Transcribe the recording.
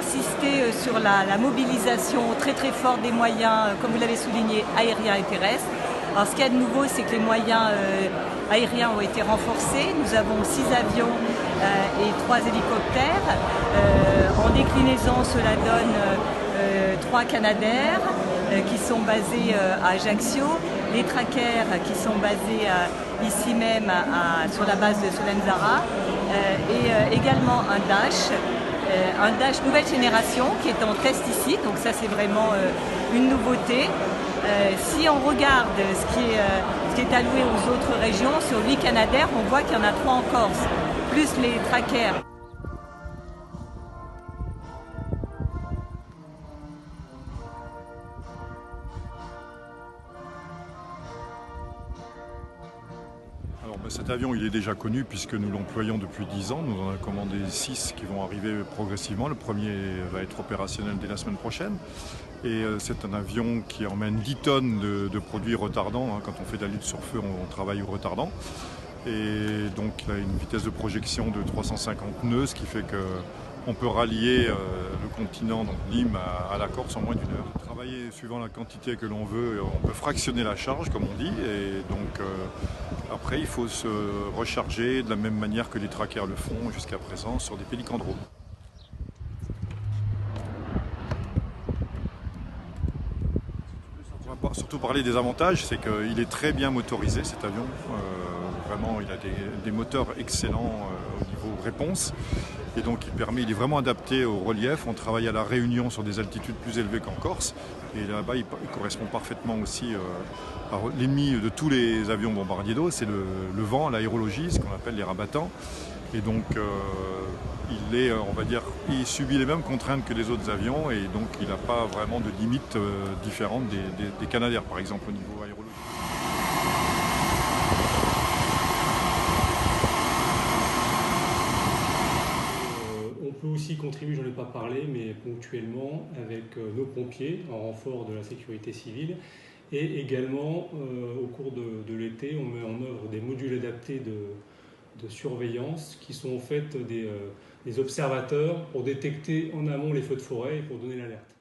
insister sur la mobilisation très très forte des moyens, comme vous l'avez souligné, aériens et terrestres. Alors, ce qu'il y a de nouveau, c'est que les moyens aériens ont été renforcés. Nous avons 6 avions et 3 hélicoptères. En déclinaison, cela donne 3 Canadair qui sont basés à Ajaccio, les trackers qui sont basés ici même sur la base de Solenzara, et également un Dash nouvelle génération qui est en test ici, donc ça c'est vraiment une nouveauté. Si on regarde ce qui est alloué aux autres régions, sur 8 Canadair, on voit qu'il y en a 3 en Corse, plus les trackers. Alors, cet avion il est déjà connu puisque nous l'employons depuis 10 ans. Nous en avons commandé 6 qui vont arriver progressivement. Le premier va être opérationnel dès la semaine prochaine. Et c'est un avion qui emmène 10 tonnes de produits retardants. Quand on fait de la lutte sur feu, on travaille au retardant. Et donc il a une vitesse de projection de 350 nœuds, ce qui fait qu'on peut rallier le continent, donc Nîmes, à la Corse en moins d'1 heure. Travailler suivant la quantité que l'on veut, on peut fractionner la charge, comme on dit, et donc après il faut se recharger de la même manière que les trackers le font jusqu'à présent sur des pélicandromes. On va surtout parler des avantages, c'est qu'il est très bien motorisé cet avion. Vraiment, il a des moteurs excellents au niveau réponse. Et donc il est vraiment adapté au relief. On travaille à La Réunion sur des altitudes plus élevées qu'en Corse. Et là-bas, il correspond parfaitement aussi. L'ennemi de tous les avions bombardiers d'eau, c'est le vent, l'aérologie, ce qu'on appelle les rabattants. Et donc il subit les mêmes contraintes que les autres avions et donc il n'a pas vraiment de limites différentes des Canadair, par exemple, au niveau aérologique. On peut aussi contribuer, j'en ai pas parlé, mais ponctuellement avec nos pompiers en renfort de la sécurité civile. Et également, au cours de l'été, on met en œuvre des modules adaptés de surveillance qui sont en fait des observateurs pour détecter en amont les feux de forêt et pour donner l'alerte.